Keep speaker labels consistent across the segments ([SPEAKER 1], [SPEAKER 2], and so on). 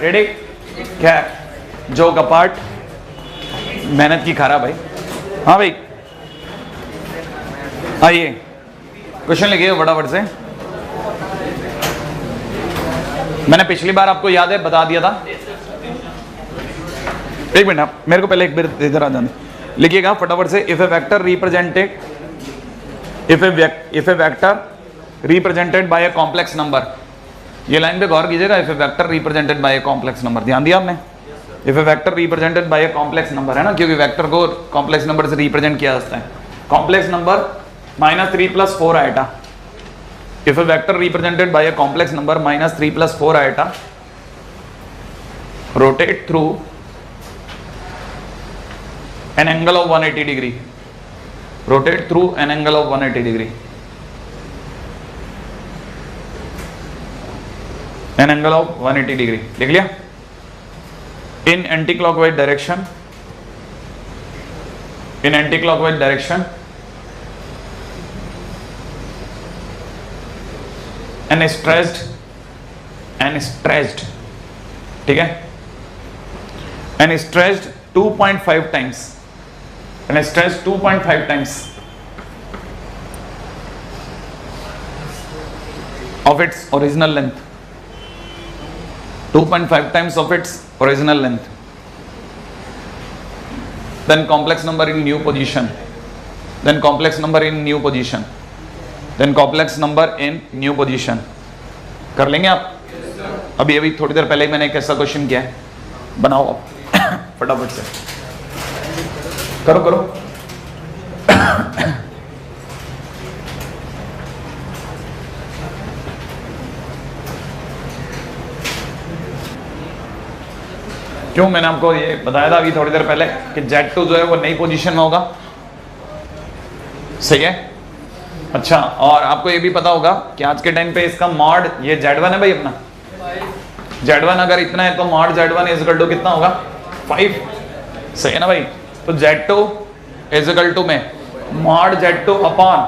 [SPEAKER 1] Ready? क्या जो कपाट मेहनत की खारा भाई। हाँ भाई आइए क्वेश्चन लिखिए फटाफट से। मैंने पिछली बार आपको याद है बता दिया था। एक मिनट आप मेरे को पहले एक बार इधर आ जाने लिखिएगा फटाफट से। If a vector represented if a vector represented by a complex number, ये लाइन पे गौर कीजिएगा। If a vector represented by a complex number, ध्यान दिया आपने? If a vector represented by a complex number, है ना, क्योंकि वेक्टर को कॉम्प्लेक्स नंबर से रिप्रेजेंट किया जाता है। Complex number -3 + 4 iota. If a vector represented by a complex number -3 + 4 iota rotate through an angle of 180 degree, rotate through an angle of 180 degree, an angle of 180 degree, लिख लिया? in anti-clockwise direction, in anti-clockwise direction and stretched, ठीक है, and stretched 2.5 times, and stretched 2.5 times of its original length, 2.5 times of its original length, then complex number in new position, then complex number in new position, then complex number in new position। कर लेंगे आप? अभी थोड़ी देर पहले ही मैंने एक ऐसा question किया है, बनाओ आप फटाफट से, करो करो। क्यों मैंने आपको ये बताया था अभी थोड़ी देर पहले कि Z2 जो है वो नई पोजीशन में होगा, सही है? अच्छा, और आपको ये भी पता होगा कि आज के टाइम पे इसका मॉड ये Z1 है भाई अपना। Z1 अगर इतना है तो mod Z1 is equal to कितना होगा? 5, सही है ना भाई? तो Z2 इज इक्वल टू में mod Z2 upon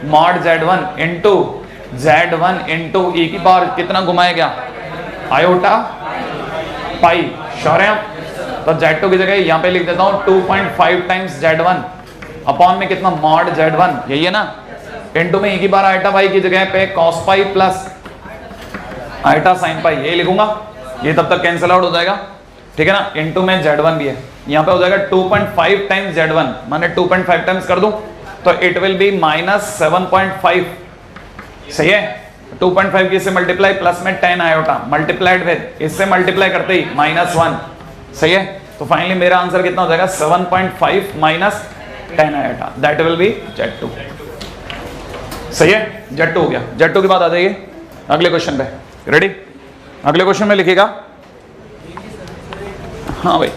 [SPEAKER 1] mod Z1 into Z1 into e की पावर कितना घुमाया गया? आयोटा पाई। श्योर है आप? तो Z2 की जगह यहाँ पे लिख देता हूँ 2.5 टाइम्स Z1 अपॉन में कितना? मॉड Z1, यही है ना, इंटू में e की पावर आयोटा पाई की जगह पे cos pi plus iota sine पाई, यही लिखूंगा। ये तब तक कैंसिल आउट हो जाएगा, ठीक है ना। इंटू में Z1 भी है, यहाँ पे हो जाएगा 2.5 टाइम्स Z1, माने 2.5 टाइम्स कर दूं तो इट विल बी -7.5, सही है। 2.5 की से मल्टीप्लाई प्लस में 10 आयोटा मल्टीप्लाइड विद इससे मल्टीप्लाई करते ही -1, सही है। तो फाइनली मेरा आंसर कितना हो जाएगा? 7.5 minus 10 iota, that will B Z2, सही है। Z2 हो गया। Z2 के बाद आ जाइए अगले क्वेश्चन पे, रेडी? अगले क्वेश्चन में लिखिएगा, हाँ भाई,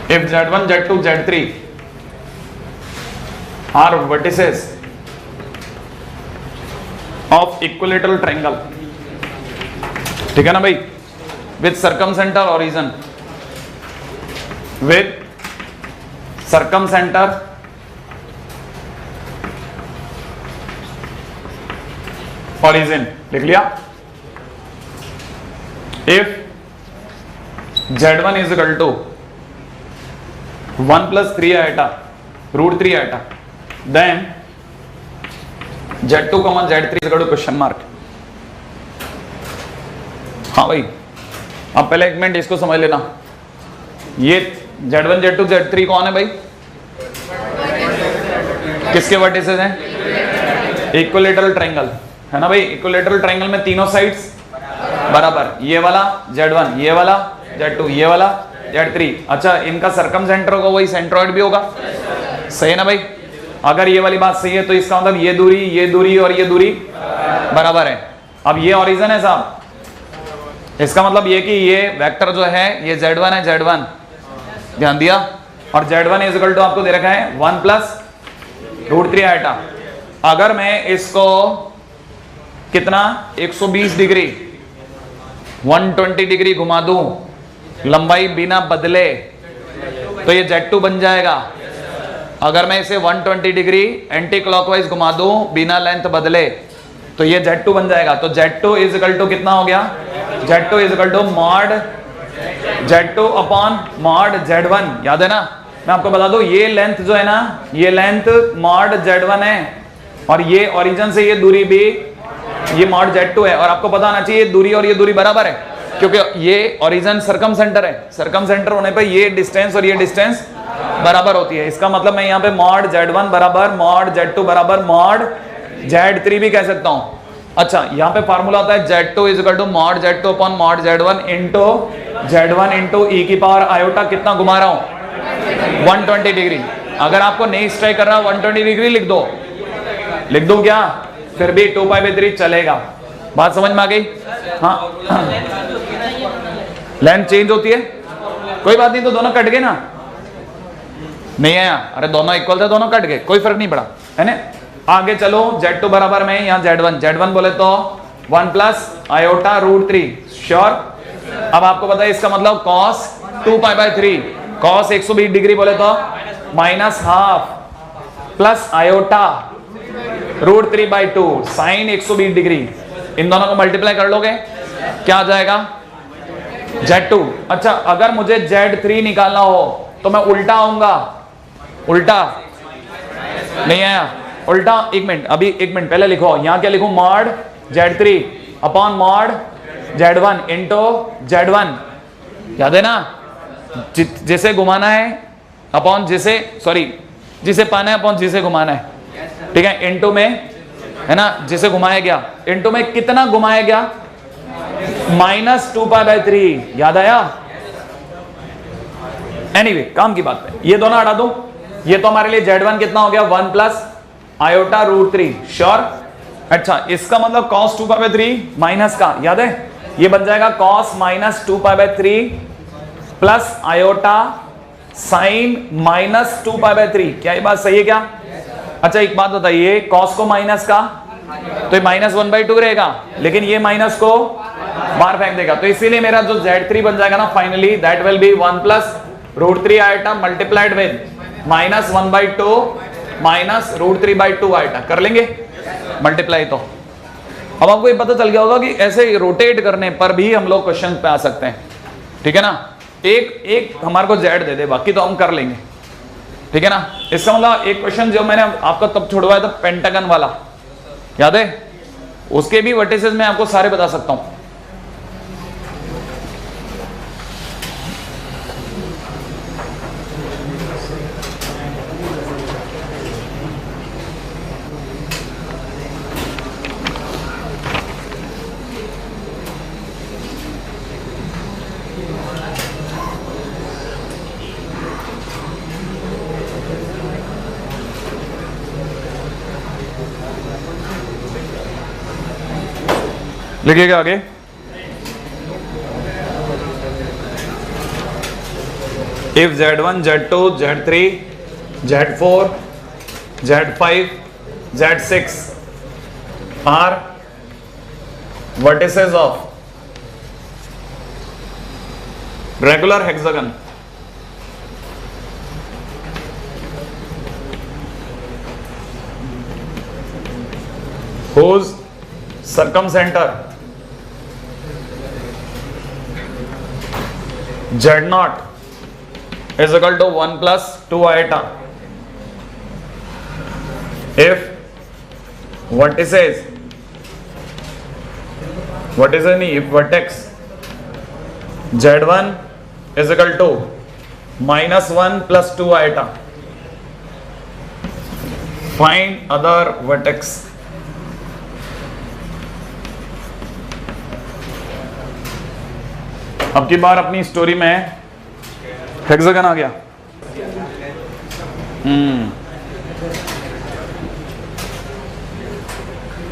[SPEAKER 1] if Z1, Z2, Z3 are vertices of equilateral triangle, ठीक है ना भाई, with circumcenter origin, with circumcenter origin, लिख लिया? if Z1 is equal to 1 + 3 iota √3 iota, then Z2, Z3 is equal to question mark. हाँ भाई, अब पहले एक मिनट इसको समझ लेना। ये Z1, Z2, Z3 कौन है भाई? किसके वर्टिसेस हैं? इक्विलैटरल ट्रायंगल, है ना भाई। इक्विलैटरल ट्रायंगल में तीनों साइड्स बराबर, ये वाला Z1, ये वाला Z2, ये वाला Z3। अच्छा, इनका सर्कमसेंटर होगा वही सेंट्रॉइड भी होगा, सही है ना भाई। अगर ये वाली बात सही है तो इसका मतलब ये दूरी और ये दूरी बराबर है। अब ये ओरिजिन है साहब, इसका मतलब ये कि ये वेक्टर जो है ये Z1 है, Z1, ध्यान दिया। और Z1 इज इक्वल टू आपको दे रखा है 1 + √3 आयोटा। अगर मैं इसको कितना 120 डिग्री 120 डिग्री घुमा दूं लंबाई बिना बदले तो ये Z2 बन जाएगा। अगर मैं इसे 120 डिग्री एंटी क्लॉकवाइज घुमा दूं बिना लेंथ बदले तो ये Z2 बन जाएगा। तो Z2 इज इक्वल टू कितना हो गया, Z2 is equal to mod Z2 upon mod Z1। याद है ना, मैं आपको बता दूं ये लेंथ जो है ना, ये लेंथ मॉड Z1 है और ये ओरिजिन से ये दूरी भी ये मॉड Z2 है। और आपको पता होना चाहिए दूरी और ये दूरी बराबर है, क्योंकि ये ओरिजिन सरकम सेंटर है, सरकम सेंटर होने पे ये डिस्टेंस और ये डिस्टेंस बराबर होती है। इसका मतलब मैं यहाँ पे मॉड Z1 बराबर मॉड Z2 बराबर मॉड Z3 भी कह सकता हूँ। अच्छा, यहाँ पे फार्मूला होता है Z2 is equal to mod Z2 upon mod Z1 into Z1 into e की पावर आयोटा, कितना घुमा रहा हूँ 120 डिग्री। अगर आपको नहीं स्ट्राइक कर रहा 120 डिग्री लिख दो, लिख दो क्या, फिर भी 2π/3 चलेगा। बात समझ में आ गई? हाँ, लेंथ चेंज होती है, कोई बात नहीं, तो दोनों कट गए ना, नहीं आया, अरे दोनों इक्वल थे, दोनों कट गए, कोई फर्क नहीं पड़ा, है ना। आगे चलो, Z2 बराबर में यहाँ Z1 बोले तो 1 प्लस आयोटा रूट 3, श्योर। अब आपको पता है इसका मतलब cos 2π/3, cos 120 डिग्री बोले तो minus half plus iota root 3/2 sine 120 degree. इन दोनों को मल्टीप्लाई कर लोगे, क्या आ जाएगा Z2। अच्छा, अगर मुझे Z3 निकालना हो तो मैं उल्टा आऊंगा, उल्टा नहीं आया, उल्टा, एक मिनट, अभी एक मिनट पहले लिखो, यहां क्या लिखूं, mod Z3 upon mod Z1 into Z1। याद है ना, जिसे घुमाना है अपॉन जिसे, सॉरी जिसे पाना है अपॉन जिसे घुमाना है, ठीक है, इंटू में, है ना, जिसे घुमाया गया, इंटू में कितना घुमाया गया, माइनस 2π/3। याद आया? एनीवे, काम की बात है, ये दोनों हटा दो, ये तो हमारे लिए Z1 कितना हो गया 1 प्लस आयोटा रूट 3, श्योर। अच्छा, इसका मतलब cos 2π/3 माइनस का, याद है, ये बन जाएगा cos minus 2π/3 plus iota sine minus 2π/3। क्या ये बात सही है क्या? अच्छा, एक बात बताइए, cos को माइनस का तो ये माइनस 1/2 रहेगा, लेकिन ये माइनस को बाहर फेंक देगा, तो इसीलिए मेरा जो Z3 बन जाएगा ना finally, that will be 1 plus root 3 iota multiplied with minus 1/2 minus root 3/2 iota. कर लेंगे मल्टीप्लाई। तो अब आपको ये पता चल गया होगा कि ऐसे रोटेट करने पर भी हम लोग क्वेश्चन पे आ सकते हैं, ठीक है ना। एक हमारे को Z दे दे, बाकी तो हम कर लेंगे, ठीक है ना। इसका मतलब एक क्वेश्चन जो मैंने आपको तब छोड़वाया था पेंटागन वाला, याद है, उसके भी वर्टिसेस मैं आपको सारे बता सकता हूं। लिखिएगा आगे, if Z1, Z2, Z3, Z4, Z5, Z6 are vertices of regular hexagon, whose circumcenter Z0 is equal to 1 plus 2 iota, if vertices, if vertex Z1 is equal to minus 1 plus 2 iota, find other vertex। अब की बार अपनी story में hexagon आ गया।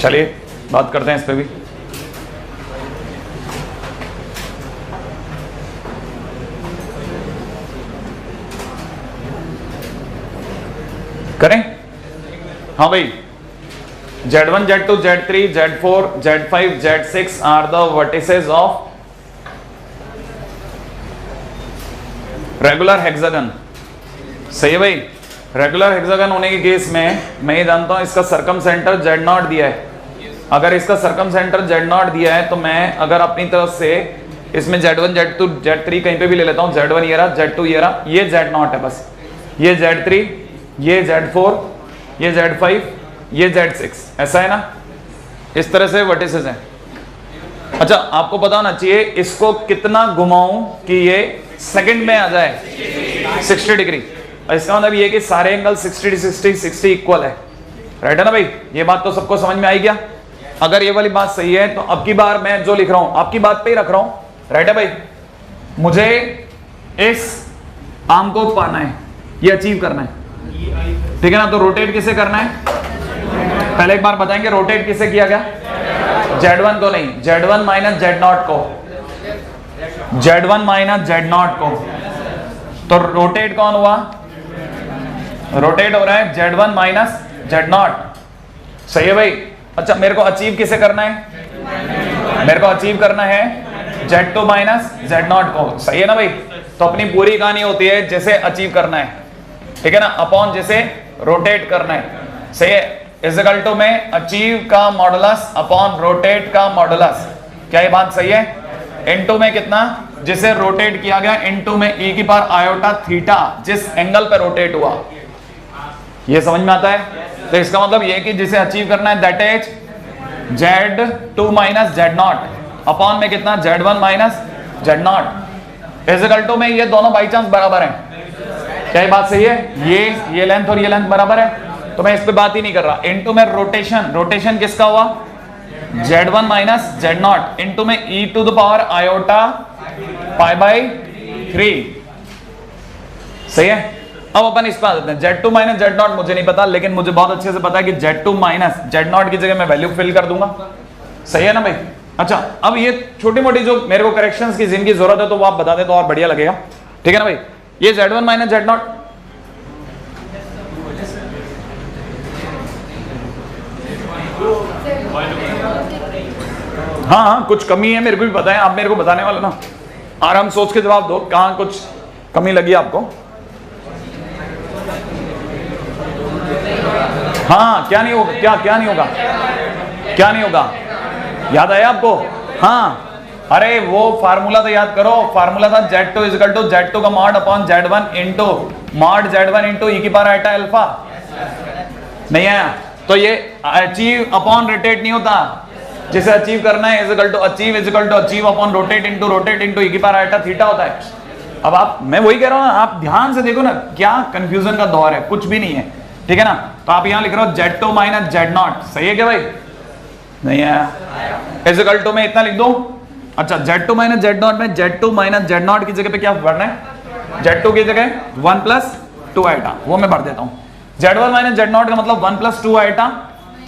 [SPEAKER 1] चलिए बात करते हैं इस पे भी। करें? हाँ भाई, Z1, Z2, Z3, Z4, Z5, Z6 are the vertices of regular hexagon. सही है भाई, रेगुलर हेक्सागन होने के केस में मैं ये जानता हूं इसका सरकम सेंटर Z0 दिया है, अगर इसका सरकम सेंटर Z0 दिया है तो मैं अगर अपनी तरफ से इसमें Z1 Z2 Z3 कहीं पे भी ले लेता हूँ, Z1 ये रहा, Z2 ये रहा, ये Z0 है बस, ये Z3, ये Z4, ये Z5, ये Z6, ऐसा है ना। इस तरह से वर्टिसेस हैं। अच्छा आपको पता होना चाहिए इसको कितना घुमाऊं कि ये सेकंड में आ जाए 60 डिग्री। इसका मतलब ये कि सारे एंगल 60 60 60 इक्वल है, राइट है ना भाई। ये बात तो सबको समझ में आई क्या? अगर ये वाली बात सही है तो अब की बार मैं जो लिख रहा हूं आपकी बात पे ही रख रहा हूं, राइट है भाई। मुझे इस आर्म को पाना है, ये अचीव करना है, ठीक है ना। तो रोटेट किसे करना है, पहले एक बार बताएंगे रोटेट किसे किया गया? Z1 को नहीं, Z1 माइनस Z0 को, Z1 माइनस Z0 को। तो रोटेट कौन हुआ? रोटेट हो रहा है Z1 माइनस Z0, सही है भाई। अच्छा मेरे को अचीव किसे करना है? मेरे को अचीव करना है Z2 माइनस Z0 को, सही है ना भाई। तो अपनी पूरी कहानी होती है जैसे अचीव करना है, ठीक है ना, अपॉन जैसे रोटेट करना है, सही है। इज इक्वल टू में अचीव का मॉडुलस अपॉन रोटेट का मॉडुलस, क्या ये बात सही है? इनटू में कितना, जिसे रोटेट किया गया, इनटू में e की पावर आयोटा थीटा, जिस एंगल पे रोटेट हुआ। ये समझ में आता है? तो इसका मतलब ये कि जिसे अचीव करना है that is Z2 minus Z0 upon में कितना, Z1 minus Z0 is equal to में ये दोनों बाई चांस बराबर हैं, क्या ये बात सही है? ये लेंथ और ये लेंथ बराबर है, तो मैं इस पे बात ही नहीं कर रहा। इनटू में रोटेशन, रोटेशन किसका हुआ? Z1 माइनस Z0 इनटू में e to the power iota pi by 3, सही है। अब अपन इस पर आ जाते हैं। Z2 माइनस Z0 मुझे नहीं पता, लेकिन मुझे बहुत अच्छे से पता है कि Z2 माइनस Z0 की जगह मैं वैल्यू फिल कर दूंगा, सही है ना भाई। अच्छा अब ये छोटी मोटी जो मेरे को करेक्शंस की जिनकी जरूरत है तो वो आप बता दे तो और बढ़िया लगेगा, ठीक है ना भाई। ये Z1 माइनस Z0, हाँ कुछ कमी है मेरे को भी पता है, आप मेरे को बताने वाले ना, आराम सोच के जवाब दो कहां कुछ कमी लगी आपको। हाँ क्या नहीं होगा, क्या नहीं होगा, क्या नहीं होगा, याद आया आपको? हाँ अरे वो फार्मूला तो याद करो, फार्मूला था Z2 is equal to Z2 का mod upon Z1 into mod Z1 into e की पावर आयोटा अल्फा, नहीं आया? तो ये अचीव अपॉन रोटेट नहीं होता, जिसे अचीव करना है is equal to achieve upon rotate into e की पावर आयोटा थीटा होता है। अब आप, मैं वही कह रहा हूं ना, आप ध्यान से देखो ना, क्या कंफ्यूजन का दौर है, कुछ भी नहीं है, ठीक है ना। तो आप यहां लिख रहे हो Z2 माइनस Z0, सही है क्या भाई? नहीं आया। इज इक्वल टू में इतना लिख दो। अच्छा Z2 माइनस Z0 में Z2 माइनस Z0 की जगह पे क्या भरना है? Z2 की जगह 1 प्लस 2 आइटा, वो मैं भर देता हूं। Z1 माइनस Z0 का मतलब 1 plus 2 iota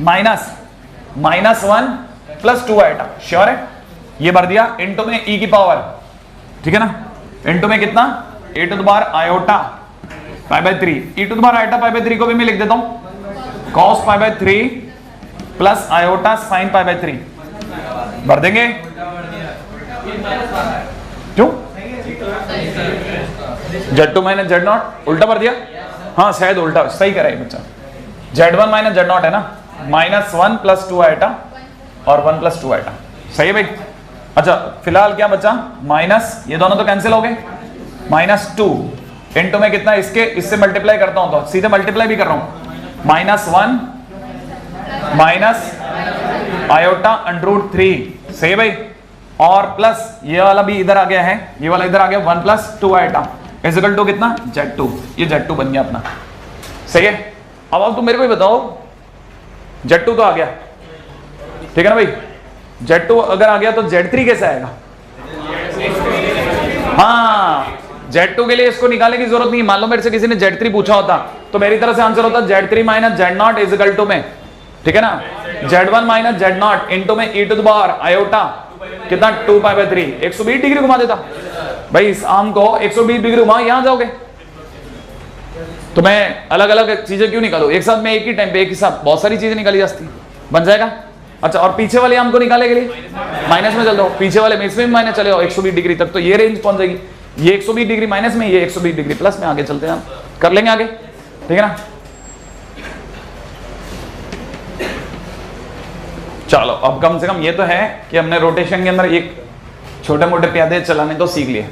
[SPEAKER 1] minus 1 plus 2 iota, sure है? ये भर दिया इनटू में e की पावर, ठीक है ना, इनटू में कितना, e to the power iota pi by 3, e to the power iota pi by 3 को भी मैं लिख देता हूं cos pi by 3 plus iota sine pi by 3, भर देंगे क्यों? Z2 माइनस Z0 उल्टा भर दिया, हाँ शायद उल्टा, सही करा है बच्चा। Z1 माइनस Z0 है ना, माइनस 1 प्लस 2 आइटा और 1 प्लस 2 आइटा, सही है भाई। अच्छा फिलहाल क्या बचा, माइनस, ये दोनों तो कैंसिल हो गए, माइनस 2 इनटू में कितना, इससे मल्टीप्लाई करता हूं तो सीधे मल्टीप्लाई भी कर रहा हूं, माइनस 1 माइनस आयोटा अंडररूट 3, सही भाई। और प्लस ये वाला भी इधर आ गया है, ये वाला इधर आ गया 1 plus 2 iota is equal to कितना, Z2, ये Z2 बन गया अपना, सही है। अब तुम मेरे को ही बताओ, Z2 तो आ गया, ठीक है ना भाई। Z2 अगर आ गया तो Z3 कैसे आएगा? हाँ Z2 के लिए इसको निकालने की जरूरत नहीं। मान लो मेरे से किसी ने Z3 पूछा होता तो मेरी तरफ से आंसर होता Z3 minus Z0 is equal to में, ठीक है ना, Z1 माइनस Z0 इनटू में e to the power iota कितना, 2 पाई बाय 3, 120 डिग्री घुमा देता भाई। इस आर्म को 120 डिग्री घुमा, यहां जाओगे तो मैं अलग अलग चीजें क्यों निकालू, एक साथ में एक ही टाइम पे एक ही साथ बहुत सारी चीजें निकाली जाती, बन जाएगा। अच्छा और पीछे वाले आर्म को निकालने के लिए माइनस में चल दो, पीछे वाले में इसमें भी माइनस चले 120 डिग्री तक, तो ये रेंज पहुंच जाएगी, ये 120 डिग्री माइनस में, ये 120 डिग्री प्लस में, आगे चलते हैं कर लेंगे आगे, ठीक है ना। चलो अब कम से कम ये तो है कि हमने रोटेशन के अंदर एक छोटे मोटे प्यादे चलाने तो सीख लिए।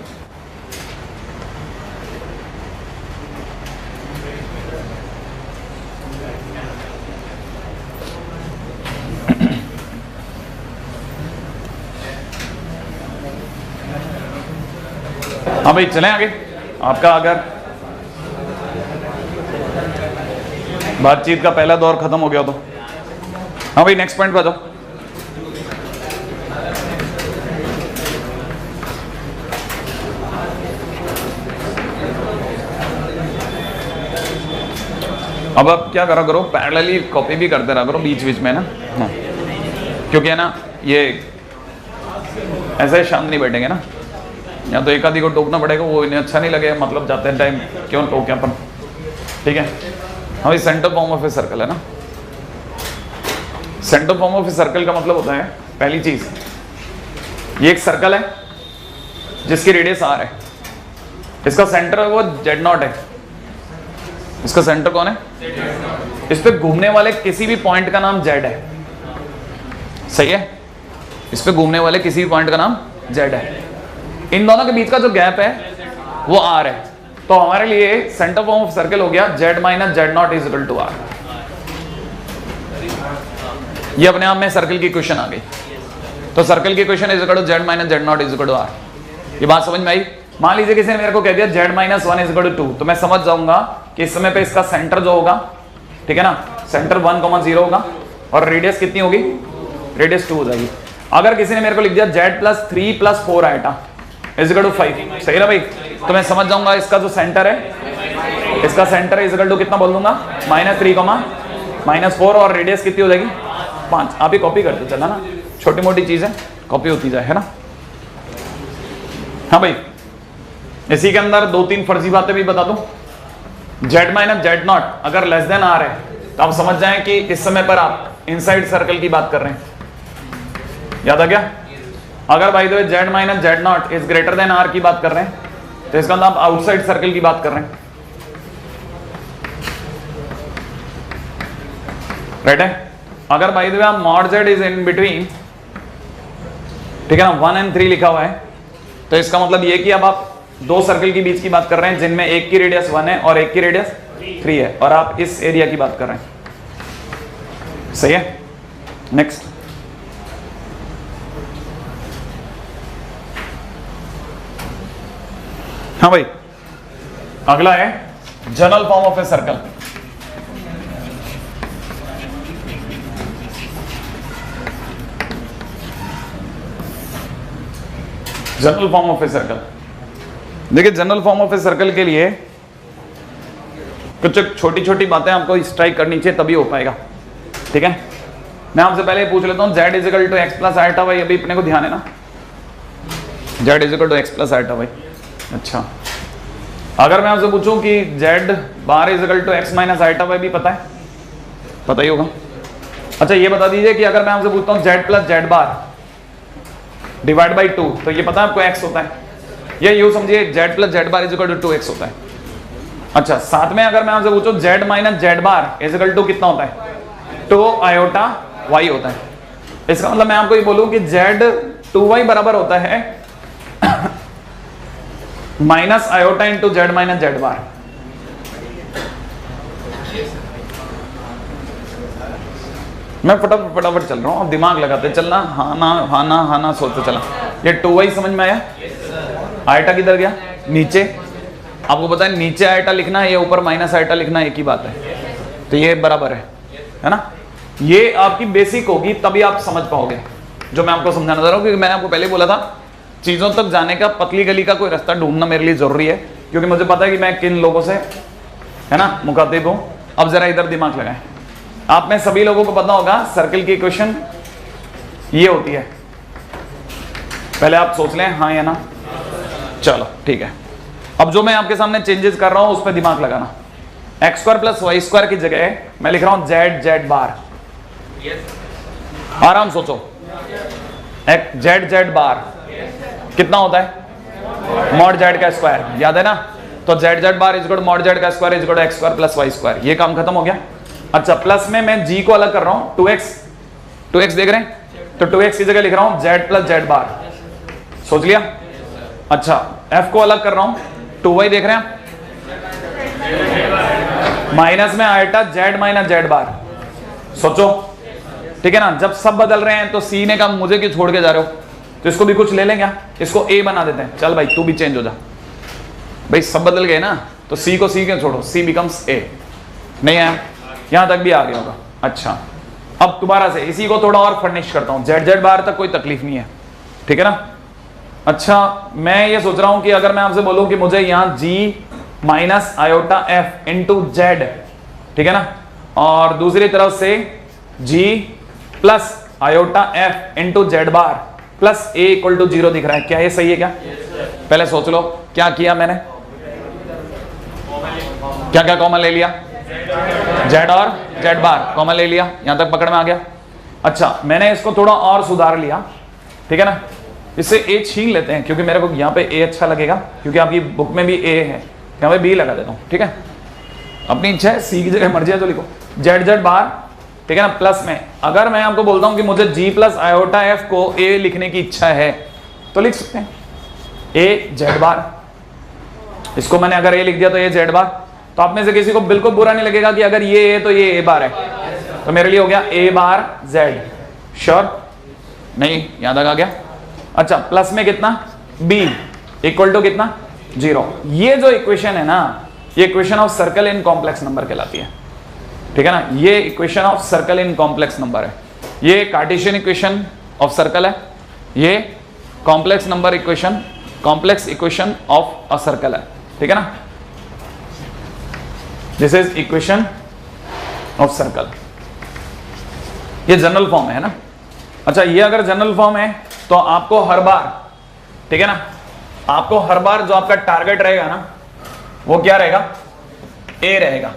[SPEAKER 1] हाँ भाई चलें आगे। आपका अगर बातचीत का पहला दौर खत्म हो गया तो हाँ भाई नेक्स्ट पॉइंट पर जाओ। अब आप क्या करा करो, पैरेलली कॉपी भी करते रहा करो बीच बीच में ना। हाँ क्योंकि है ना ये ऐसे शांत नहीं बैठेंगे ना, या तो एक आदि को टोकना पड़ेगा, वो इन्हें अच्छा नहीं लगे, मतलब जाते हैं टाइम क्यों टोके अपन। ठीक है हाँ centre form of a circle है ना। Centre form of a circle का मतलब होता है पहली चीज, ये एक सर्कल है जिसकी रेडियस आर है, इसका सेंटर है वो Z0 है। इसका सेंटर कौन है? इस पे घूमने वाले किसी भी पॉइंट का नाम Z है। सही है, इस पे घूमने वाले किसी भी पॉइंट का नाम Z है। इन दोनों के बीच का जो गैप है वो R है। तो हमारे लिए सेंटर फॉर्म ऑफ सर्कल हो गया Z minus Z0 is equal to R। ये अपने आप में सर्कल की इक्वेशन आ गई। तो सर्कल की equation is equal to Z minus Z0 is equal to R। ये बात समझ में आई? मान लीजिए किसी ने मेरे को कह दिया Z minus 1 is equal to 2, तो मैं समझ जाऊंगा कि इस समय पे इसका सेंटर जो होगा, ठीक है ना, सेंटर 1,0 होगा और रेडियस कितनी होगी? रेडियस 2 हो जाएगी। अगर किसी ने मेरे को लिख दिया Z plus 3 plus 4 iota is equal to 5, सही ना भाई, तो मैं समझ जाऊंगा इसका जो सेंटर है, इसका सेंटर इज इक्वल टू कितना बोल दूंगा? -3, -4 और रेडियस कितनी हो जाएगी? 5। आप ही कॉपी करते चलना ना, छोटी मोटी चीज है, कॉपी होती जाए, है ना। हाँ भाई इसी के अंदर 2-3 फर्जी बातें भी बता दूं। Z माइनस Z0 अगर लेस देन R है तो आप समझ जाएं कि इस समय पर आप इनसाइड सर्कल की बात कर रहे हैं। याद आ गया? अगर भाई दो Z minus Z0 is greater than R की बात कर रहे हैं तो इसका मतलब आप आउटसाइड सर्कल की बात कर रहे हैं। राइट है? अगर भाई दो आप mod Z is in between, ठीक है ना, 1 और 3 लिखा हुआ है, तो इसका मतलब ये कि अब आप दो सर्कल के बीच की बात कर रहे हैं जिनमें एक की रेडियस 1 है और एक की रेडियस 3 है, और आप इस एरिया की बात कर रहे हैं। सही है? नेक्स्ट। हाँ भाई अगला है general form of a circle. General form of a circle, देखिए general form of a circle के लिए कुछ छोटी छोटी बातें आपको स्ट्राइक करनी चाहिए तभी हो पाएगा। ठीक है, मैं आपसे पहले पूछ लेता हूं Z is equal to x plus iota y, अभी अपने को ध्यान है ना, Z is equal to x plus iota y. अच्छा, अगर मैं आपसे पूछूं कि Z bar is equal to x minus iota y, भी पता है? पता ही होगा। अच्छा ये बता दीजिए कि अगर मैं आपसे पूछता हूं Z plus Z bar divide by 2, तो ये पता है आपको x होता है? ये यूं समझिए Z plus Z bar is equal to 2x होता है। अच्छा, साथ में अगर मैं आपसे पूछूं Z minus Z bar is equal to कितना होता है? 2 आयोटा y होता है। इसका मतलब मैं आपको ये बोलूं कि Z 2y बराबर होता है minus iota into Z minus Z बार। मैं फटाफट चल रहा हूं, अब दिमाग लगाते चलना, हाँ ना सोचते चला। ये 2y समझ में आया? आयटा किधर गया? नीचे। आपको पता है नीचे आयटा लिखना है, ये ऊपर माइनस आयटा लिखना है, एक ही बात है। तो ये बराबर है ना। ये आपकी बेसिक होगी तभी आप समझ पाओगे जो मैं आपको समझाना चाह रहा हूँ, क्योंकि मैंने आपको पहले बोला था चीजों तक जाने का पतली गली का कोई रास्ता ढूंढना मेरे लिए जरूरी है, क्योंकि मुझे पता है कि मैं किन लोगों से, है ना, मुखातिब हूं। अब जरा इधर दिमाग लगाएं। आप में सभी लोगों को पता होगा सर्कल की इक्वेशन ये होती है, पहले आप सोच लें हाँ या ना। चलो ठीक है, अब जो मैं आपके सामने चेंजेस कर रहा हूं उस पर दिमाग लगाना। x² प्लस वाई स्क्वायर की जगह मैं लिख रहा हूं Z बार। आराम सोचो, Z बार कितना होता है? मॉड Z का स्क्वायर, याद है ना। तो Z bar is equal to mod Z का square is equal to x² plus y square. ये काम खत्म हो गया। अच्छा, प्लस में मैं g को अलग कर रहा हूं 2x, 2x देख रहे हैं, तो 2x की जगह लिख रहा हूं z प्लस जेड बार। सोच लिया? अच्छा, f को अलग कर रहा हूं, 2y देख रहे हैं, माइनस में आएगा z माइनस जेड बार। सोचो, ठीक है ना। जब सब बदल रहे हैं तो c ने कहा मुझे क्यों छोड़ के जा रहे हो, तो इसको भी कुछ ले लेंगे, इसको a बना देते हैं। चल भाई तू भी चेंज हो जा, भाई सब बदल गए ना, तो c को c क्यों छोड़ो, c बिकम्स a। नहीं है, यहां तक भी आ गया होगा। अच्छा, अब दोबारा से इसी को थोड़ा और फर्निश करता हूं, जेड जेड बार तक कोई तकलीफ नहीं है, ठीक है ना। अच्छा, मैं ये सोच रहा हूं कि अगर मैं आपसे बोलूं कि मुझे यहां g minus iota f into z, ठीक है ना, और दूसरी तरफ से g plus iota f into z bar plus a equal to 0 दिख रहा है, क्या ये सही है क्या? पहले सोच लो क्या किया मैंने, क्या क्या कॉमन ले लिया, z और जेड बार कॉमन ले लिया, यहां तक पकड़ में आ गया। अच्छा, मैंने इसको थोड़ा और सुधार लिया, ठीक है ना, इससे a छीन लेते हैं क्योंकि मेरे को यहाँ पे a अच्छा लगेगा, क्योंकि आपकी बुक में भी a है, यहाँ पे b लगा देता हूँ, ठीक है। अपनी इच्छा है, c की जगह मर्जी है तो लिखो जेड जेड बार, ठीक है ना, प्लस में अगर मैं आपको बोलता हूँ कि मुझे g प्लस आयोटा f को a लिखने की इच्छा है तो लिख सकते हैं a जेड बार। इसको मैंने अगर a लिख दिया तो a जेड बार, तो आप में से किसी को बिल्कुल बुरा नहीं लगेगा कि अगर ये a तो ये a बार है, तो मेरे लिए हो गया a बार z। श्योर? नहीं, यहां तक आ गया। अच्छा, प्लस में कितना b इक्वल टू कितना 0। ये जो इक्वेशन है ना, ये equation of circle in complex number कहलाती है, ठीक है ना। ये equation of circle in complex number है, ये कार्टेशियन इक्वेशन ऑफ सर्कल है, ये complex number equation, complex equation of a circle है, ठीक है ना। This is equation of circle, ये जनरल फॉर्म है ना। अच्छा, ये अगर जनरल फॉर्म है तो आपको हर बार, ठीक है ना, आपको हर बार जो आपका टारगेट रहेगा ना, वो क्या रहेगा, a रहेगा।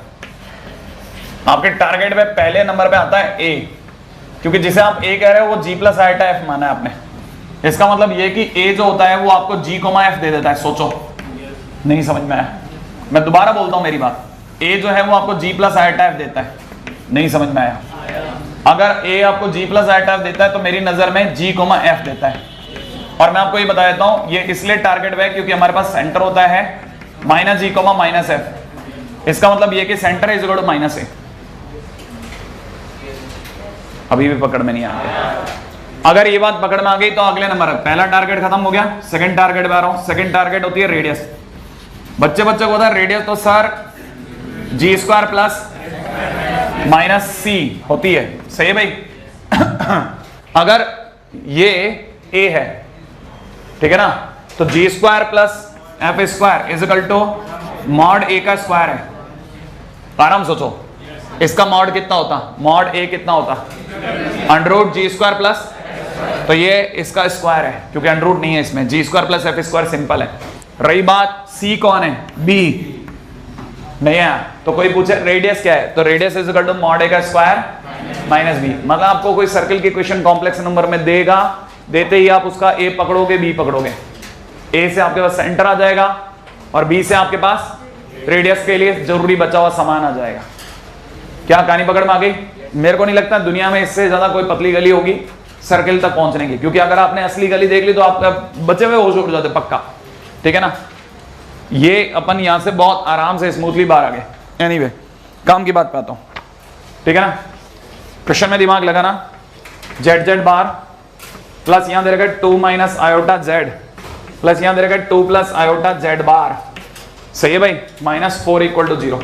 [SPEAKER 1] आपके टारगेट पे पहले नंबर पे आता है a, क्योंकि जिसे आप a कह रहे हो वो g प्लस आयोटा f माना है आपने। इसका मतलब ये कि a जो होता है वो आपको g f दे देता है। सोचो, नहीं समझ में आया? मैं दोबारा बोलता हूं मेरी बात, a जो है वो आपको g प्लस आयोटा f देता है, नहीं समझ में आया? अगर a आपको g प्लस आयोटा f देता है तो मेरी नजर में g f देता है। और मैं आपको ये बता देता हूं, ये इसलिए टारगेट है क्योंकि हमारे पास सेंटर होता है माइनस g माइनस f। इसका मतलब ये कि centre is equal to minus a। अभी भी पकड़ में नहीं आ गया। अगर ये बात पकड़ में आ गई तो अगले नंबर है, पहला टारगेट खत्म हो गया, सेकंड टारगेट पे आ रहा हूं। सेकंड टारगेट होती है रेडियस। बच्चे को होता है रेडियस, तो सर जी स्क्वायर प्लस माइनस सी होती है, सही है भाई। अगर ये a है, ठीक है ना, तो g square plus f square is equal to mod a का स्क्वायर है। आराम सोचो, इसका मॉड कितना होता, मॉड a कितना होता, अंडर रूट जी स्क्वायर प्लस, तो ये इसका स्क्वायर है क्योंकि अंडर रूट नहीं है इसमें, g square plus f square simple है। रही बात c कौन है, b नहीं है, तो कोई पूछे रेडियस क्या है, तो radius is equal to mod a का स्क्वायर माइनस b। मतलब आपको कोई सर्कल की इक्वेशन कॉम्प्लेक्स नंबर में देगा, देते ही आप उसका a पकड़ोगे b पकड़ोगे, a से आपके पास सेंटर आ जाएगा और b से आपके पास रेडियस के लिए जरूरी बचा हुआ सामान आ जाएगा। क्या कहानी पकड़ में आ गई? मेरे को नहीं लगता दुनिया में इससे ज्यादा कोई पतली गली होगी सर्कल तक पहुंचने की, क्योंकि अगर आपने असली गली देख ली तो आपका बचे हुए होश उड़ जाते पक्का, ठीक है ना। ये अपन यहां से बहुत आराम से स्मूथली बाहर आ गए। एनीवे, काम की बात पे आता हूं, ठीक है ना। क्वेश्चन में दिमाग लगाना, जेड जेड बार प्लस यहां दे रखा है 2 माइनस आयोटा जेड प्लस यहां दे रखा है 2 प्लस आयोटा जेड बार, सही है भाई, माइनस 4 इक्वल टू 0।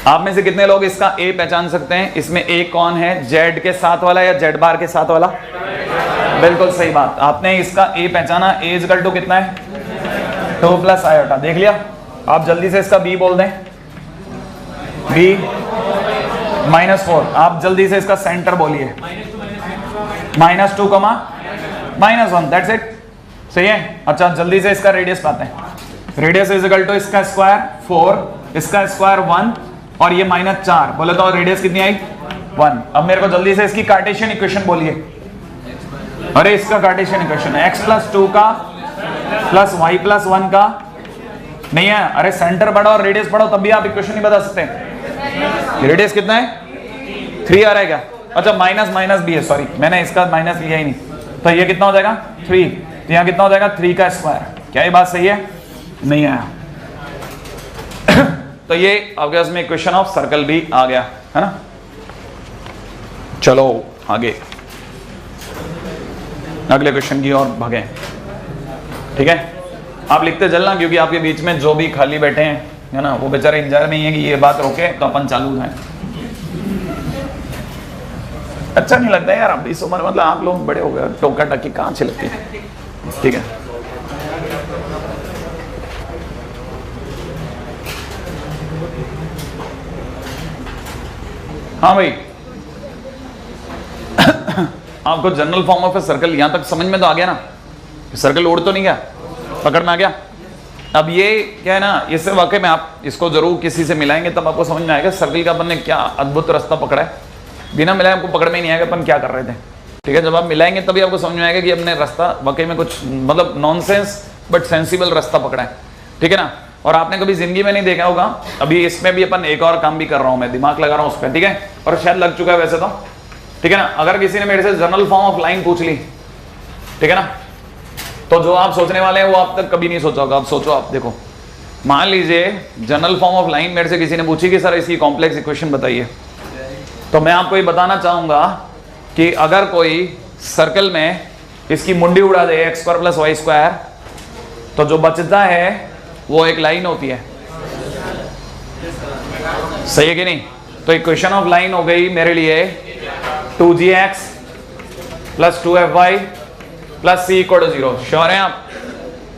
[SPEAKER 1] आप में से कितने लोग इसका a पहचान सकते हैं? इसमें a कौन है, z के साथ वाला या z बार के साथ वाला? बिल्कुल सही बात, आपने इसका a पहचाना। a इक्वल टू कितना है, 2 प्लस आयोटा, देख लिया। आप जल्दी से इसका b बोल दें, b माइनस 4। आप जल्दी से इसका सेंटर बोलिए, माइनस 2 माइनस 1, दैट्स इट, सही है। अच्छा, जल्दी से इसका रेडियस पाते हैं। रेडियस इज इक्वल टू इसका स्क्वायर 4, इसका स्क्वायर 1 और ये माइनस 4, बोले तो रेडियस कितनी आई 1। अब मेरे को जल्दी से इसकी कार्टेशियन इक्वेशन बोलिए। अरे इसका कार्टेशियन इक्वेशन है x प्लस 2 का प्लस y प्लस 1 का, नहीं है? अरे सेंटर पढ़ो और रेडियस पढ़ो तब भी आप इक्वेशन नहीं बता सकते। रेडियस कितना है, 3 आ रहा है क्या? अच्छा माइनस माइनस भी है, सॉरी मैंने इसका माइनस लिया ही नहीं, तो ये कितना हो जाएगा 3, तो यहाँ कितना हो जाएगा 3 का स्क्वायर। क्या ये बात सही है? नहीं आया। तो ये आपके पास में इक्वेशन ऑफ सर्कल भी आ गया है ना। चलो आगे अगले क्वेश्चन की ओर भागे, ठीक है। आप लिखते चलना, क्योंकि आपके बीच में जो भी खाली बैठे हैं है ना, वो बेचारे इंतजार में ही है कि ये बात रोके तो अपन चालू हैं। अच्छा नहीं लगता यार, अब इस उम्र मतलब आप लोग बड़े हो गए, टोका टकी कहाँ अच्छी लगती है, ठीक है। हाँ भाई आपको general form of a circle यहां तक समझ में तो आ गया ना, सर्कल उड़ तो नहीं गया, पकड़ में आ गया। अब ये क्या है ना, इससे वाकई में आप इसको जरूर किसी से मिलाएंगे तब आपको समझ में आएगा सर्कल का अपन ने क्या अद्भुत रास्ता पकड़ा है। बिना मिलाए आपको पकड़ में ही नहीं आएगा अपन क्या कर रहे थे, ठीक है। जब आप मिलाएंगे तभी आपको समझ में आएगा कि हमने रास्ता वाकई में कुछ मतलब नॉनसेंस बट सेंसिबल रास्ता पकड़ा है, ठीक है ना। और आपने कभी जिंदगी में नहीं देखा होगा, अभी इसमें भी अपन एक और काम भी कर रहा हूं, मैं दिमाग लगा रहा हूं उस पर, ठीक है, और शायद लग चुका है वैसे तो, ठीक है ना। अगर किसी ने मेरे से जनरल फॉर्म ऑफ लाइन पूछ ली, ठीक है ना, तो जो आप सोचने वाले हैं वो आप तक कभी नहीं सोचा होगा। आप सोचो, आप देखो, मान लीजिए जनरल फॉर्म ऑफ लाइन मेरे से किसी ने पूछी कि सर इसकी कॉम्प्लेक्स इक्वेशन बताइए, तो मैं आपको ये बताना चाहूंगा कि अगर कोई सर्कल में इसकी मुंडी उड़ा दे x square plus y square, तो जो बचता है वो एक लाइन होती है, सही है कि नहीं। तो इक्वेशन ऑफ लाइन हो गई मेरे लिए 2gx plus 2fy plus c equal to 0। Sure है आप?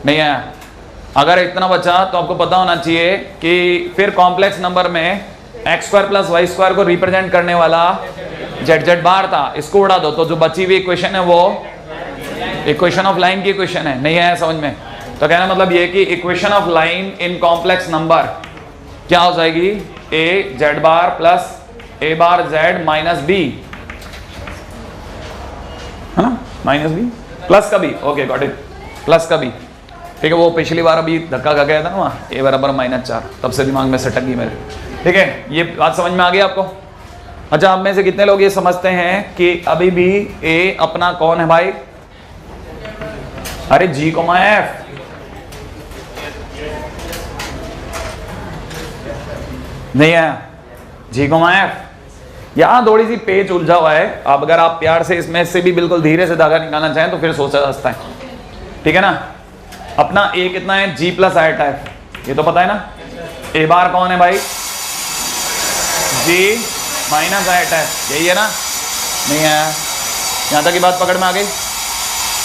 [SPEAKER 1] नहीं है? अगर इतना बचा तो आपको पता होना चाहिए कि फिर कॉम्प्लेक्स नंबर में x square plus y square को रिप्रेजेंट करने वाला जेड जेड बार था, इसको उड़ा दो तो जो बची हुई इक्वेशन है वो इक्वेशन ऑफ लाइन की इक्वेशन है। नहीं है समझ में? तो कहना मतलब ये कि equation of line in complex number क्या हो जाएगी, a z bar plus a bar z minus b, है ना, माइनस बी प्लस का b, okay got it, plus का बी, ठीक है। वो पिछली बार अभी धक्का खा गया था ना वहाँ, ए बराबर -4, तब से दिमाग में सटक गई मेरे, ठीक है। ये बात समझ में आ गई आपको? अच्छा, आप में से कितने लोग ये समझते हैं कि अभी भी ए अपना कौन है भाई? अरे जी को एफ, नहीं है जी को एफ। यहां थोड़ी सी पेच उलझा हुआ है, अब अगर आप प्यार से इसमें से भी बिल्कुल धीरे से धागा निकालना चाहें तो फिर सोचा जा सकता है, ठीक है ना। अपना ए कितना है, जी प्लस आयटा है, ये तो पता है ना। ए बार कौन है भाई? जी माइनस आयटा है, यही है ना। नहीं है? यहां तक की बात पकड़ में आ गई।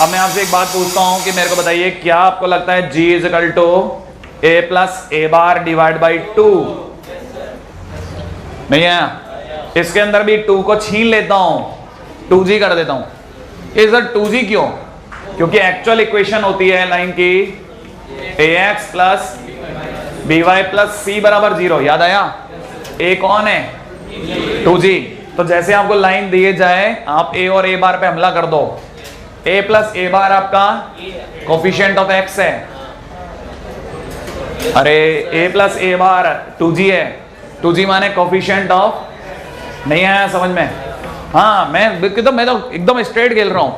[SPEAKER 1] अब मैं आपसे एक बात पूछता हूं कि मेरे को बताइए, क्या आपको लगता है g is equal to a plus a bar divide by 2? नहीं है? इसके अंदर भी 2 को छीन लेता हूं, 2g कर देता हूं। ये सर 2g क्यों? क्योंकि एक्चुअल इक्वेशन होती है लाइन की ax plus by plus c बराबर 0, याद आया? a कौन है? 2g। तो जैसे आपको लाइन दिए जाए आप a और a बार पे हमला कर दो। a प्लस a बार आपका कोफिशिएंट ऑफ x है, अरे a plus a bar 2g है, 2g माने कोफिशिएंट ऑफ, नहीं आया समझ में? हाँ मैं तो एकदम स्ट्रेट खेल रहा हूं,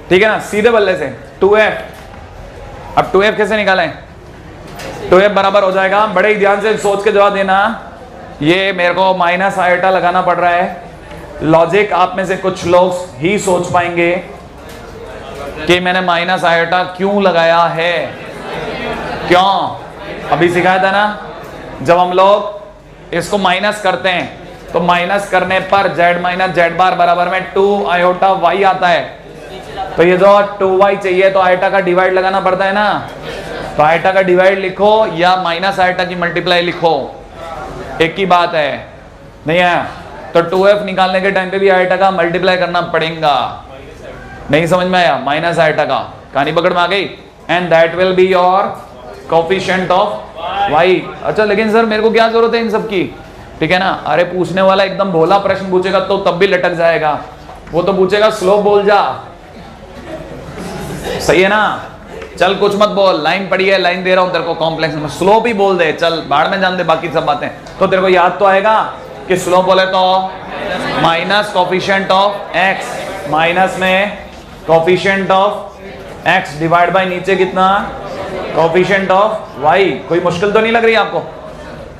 [SPEAKER 1] ठीक है ना, सीधे बल्ले से। 2f, अब 2f कैसे निकालें? 2f बराबर हो जाएगा, बड़े ही ध्यान से सोच के जवाब देना, ये मेरे को माइनस आयोटा लगाना पड़ रहा है। लॉजिक आप में से कुछ लोग ही सोच पाएंगे कि मैंने माइनस आयोटा क्यों लगाया है। क्यों? अभी सिखाया था ना, जब हम लोग इसको माइनस करते हैं तो माइनस करने पर z माइनस जेड बार बराबर में 2 आयोटा y आता है। तो ये जो 2y चाहिए तो आयोटा का डिवाइड लगाना पड़ता है ना, तो आयोटा का डिवाइड लिखो या माइनस आयोटा की मल्टीप्लाई लिखो, एक ही बात है। नहीं है? तो 2f निकालने के टाइम पे भी आयोटा का मल्टीप्लाई करना पड़ेगा। नहीं समझ में आया? माइनस आयोटा का, कहानी पकड़ में आ गई। And that will be your coefficient of y। अच्छा लेकिन सर मेरे को क्या जरूरत है इन सब की, ठीक है ना। अरे पूछने वाला एकदम भोला प्रश्न पूछेगा तो तब भी लटक जाएगा, वो तो पूछेगा स्लो बोल जा, सही है ना। चल कुछ मत बोल, लाइन पड़ी है, लाइन दे रहा हूं तेरे को कॉम्प्लेक्स में, स्लो भी बोल दे, चल बाढ़ में जान दे बाकी सब बातें, तो तेरे को याद तो आएगा। कि स्लोप बोले तो minus coefficient of x, minus में coefficient of x divide by नीचे कितना कोफिशिएंट ऑफ वाई। कोई मुश्किल तो नहीं लग रही आपको,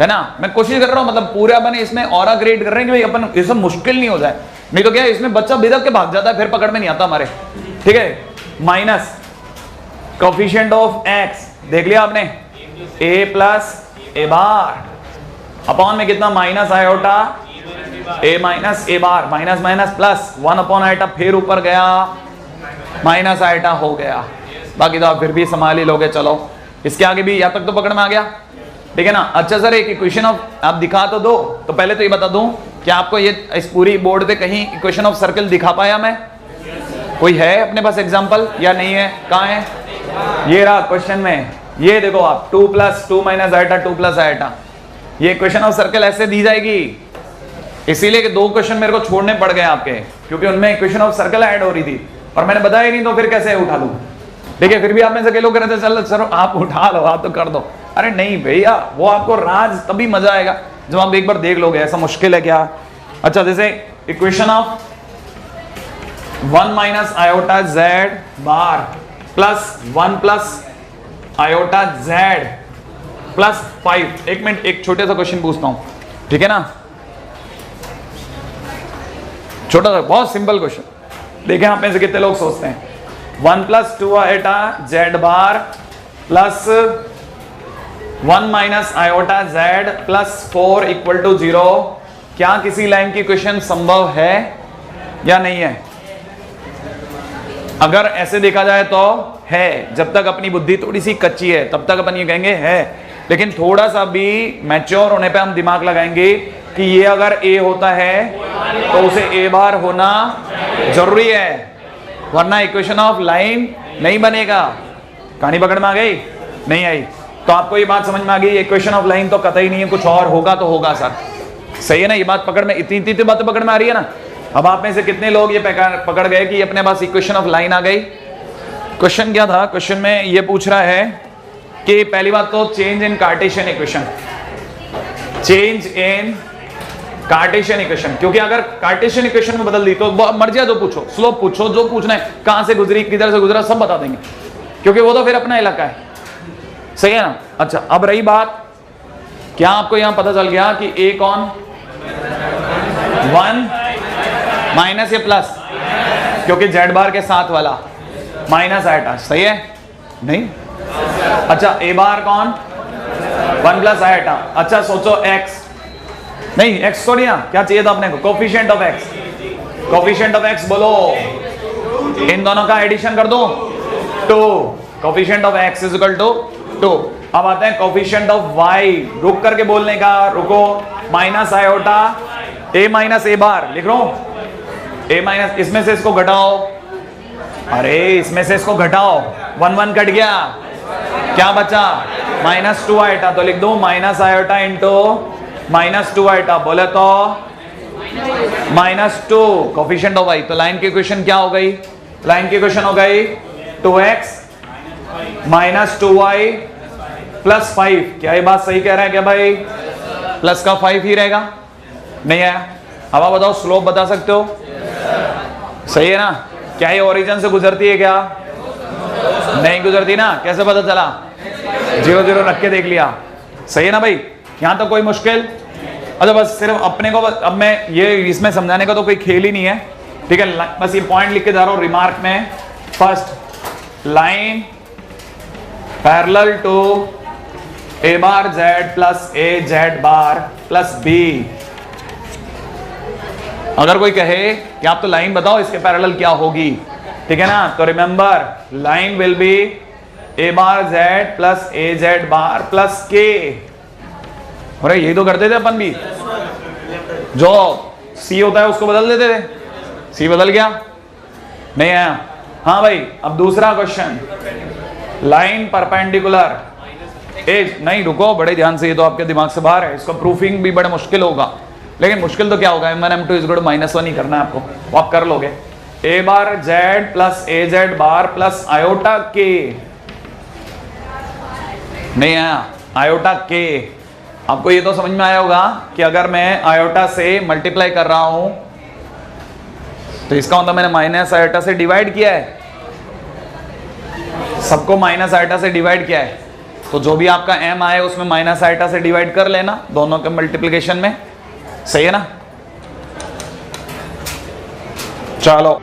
[SPEAKER 1] है ना? मैं कोशिश कर रहा हूं, मतलब पूरे अपन इसमें ऑरा क्रिएट कर रहे हैं कि भाई अपन ये सब मुश्किल नहीं हो जाए, नहीं तो क्या है इसमें बच्चा बिदक के भाग जाता है, फिर पकड़ में नहीं आता हमारे। ठीक है, माइनस कोफिशिएंट ऑफ एक्स देख लिया आपने, ए प्लस ए बार अपॉन में कितना minus iota a minus a bar, minus minus plus 1 upon iota, फिर ऊपर गया माइनस आयोटा हो गया। बाकी तो आप फिर भी संभाल ही लोगे। चलो इसके आगे भी, यहाँ तक तो पकड़ में आ गया, ठीक है ना? अच्छा सर एक इक्वेशन ऑफ आप दिखा तो दो, तो पहले तो ये बता दूं कि आपको ये इस पूरी बोर्ड पे कहीं इक्वेशन ऑफ सर्कल दिखा पाया मैं? कोई है अपने पास एग्जांपल या नहीं है? कहाँ है? ये रहा क्वेश्चन में, ये देखो आप 2 + 2 - आयोटा 2 + आयोटा, ये इक्वेशन ऑफ सर्कल ऐसे दी जाएगी। इसीलिए कि 2 क्वेश्चन मेरे को छोड़ने पड़ गए आपके, क्योंकि उनमें इक्वेशन ऑफ सर्कल ऐड हो रही थी और मैंने बताया नहीं, तो फिर कैसे उठा लूं? ठीक है, फिर भी आप में से कई लोग कहते चलो सर आप उठा लो, आप तो कर दो। अरे नहीं भैया, वो आपको राज तभी मजा आएगा जब आप एक बार देख लोगे, ऐसा मुश्किल है क्या? अच्छा जैसे equation of 1 - iota Z bar plus 1 + iota Z plus 5। एक मिनट, एक छोटे सा क्वेश्चन पूछता हूं, ठीक है ना? छोटा सा बहुत सिंपल क्वेश्चन, देखें आप में से कितने लोग सोचते हैं 1 + 2 iota Z bar plus 1 - iota Z plus 4 = 0। क्या किसी लाइन की इक्वेशन संभव है या नहीं है? अगर ऐसे देखा जाए तो है, जब तक अपनी बुद्धि थोड़ी सी कच्ची है तब तक अपन ये कहेंगे है, लेकिन थोड़ा सा भी मैच्योर होने पे हम दिमाग लगाएंगे कि ये अगर ए होता है तो उसे ए बार होना जरूरी है, वरना इक्वेशन ऑफ लाइन नहीं बनेगा। कहानी पकड़ में आ गई? नहीं आई? तो आपको ये बात समझ में आ गई, इक्वेशन ऑफ लाइन तो कतई नहीं है, कुछ और होगा तो होगा सर, सही है ना? ये बात पकड़ में, इतनी बातें पकड़ में आ रही है ना? अब आप में से कितने लोग ये पकड़ गए कि अपने पास इक्वेशन ऑफ लाइन आ गई? क्वेश्चन क्या था? क्वेश्चन में ये पूछ रहा है कि पहली बात तो change in Cartesian equation, change in Cartesian equation, क्योंकि अगर कार्टेशियन इक्वेशन में बदल दी तो मर्जी है, जो पूछो, स्लोप पूछो, जो पूछना है, कहां से गुजरी, किधर से गुजरा, सब बता देंगे, क्योंकि वो तो फिर अपना इलाका है, सही है ना? अच्छा अब रही बात, क्या आपको यहां पता चल गया कि ए कौन 1 माइनस या प्लस, क्योंकि जेड बार के साथ वाला माइनस आयोटा, सही है? नहीं? अच्छा ए बार कौन 1 + आयोटा। अच्छा सोचो एक्स, नहीं एक्स तो नहीं ना, क्या चाहिए था अपने को? Coefficient of x, coefficient of x बोलो, इन दोनों का एडिशन कर दो 2, कोफिशिएंट ऑफ एक्स = 2। अब आते हैं कोफिशिएंट ऑफ वाई, रुक करके बोलने का, रुको, minus iota a minus a बार लिख रहा हूं, ए माइनस, इसमें से इसको घटाओ, अरे इसमें से इसको घटाओ, 1 1 कट गया, क्या बचा -2 आयोटा, तो लिख दो माइनस आयोटा इंटू -2 आयोटा, बोले तो -2 कोफिशिएंट ऑफ वाई। तो लाइन की इक्वेशन क्या हो गई? लाइन की इक्वेशन हो गई 2x - 2y + 5। क्या ये बात सही कह रहा है क्या भाई? प्लस का 5 ही रहेगा, नहीं आया? अब आप बताओ स्लोप बता सकते हो? सही है ना? क्या ये ओरिजिन से गुजरती है क्या? नहीं गुजरती ना, कैसे पता चला? 0 0 रख के देख लिया, सही है ना भाई? यहां तक कोई मुश्किल? अच्छा बस सिर्फ अपने को, अब मैं ये इसमें समझाने का तो कोई खेल ही नहीं है, ठीक है? बस ये पॉइंट लिख के जा रहा हूं रिमार्क में। First line parallel to a bar z plus a z bar plus b. अगर कोई कहे कि आप तो लाइन बताओ इसके पैरेलल क्या होगी, ठीक है ना? तो remember line will be A bar z plus a z bar plus के। अरे यही तो करते थे अपन भी, जो सी होता है उसको बदल देते थे, सी बदल गया, नहीं आया? हाँ भाई, अब दूसरा क्वेश्चन, लाइन परपेंडिकुलर एज, नहीं रुको बड़े ध्यान से, ये तो आपके दिमाग से बाहर है, इसका प्रूफिंग भी बड़ा मुश्किल होगा, लेकिन मुश्किल तो क्या होगा, m1 m2 = -1 ही करना है आपको, वो आप कर लोगे। ए bar z plus a z bar plus iota के, नहीं आया? आयोटा के आपको ये तो समझ में आया होगा कि अगर मैं आयोटा से मल्टीप्लाई कर रहा हूं तो इसका मतलब मैंने माइनस आयोटा से डिवाइड किया है, सबको माइनस आयोटा से डिवाइड किया है, तो जो भी आपका m आए उसमें माइनस आयोटा से डिवाइड कर लेना दोनों के मल्टीप्लिकेशन में, सही है ना। चलो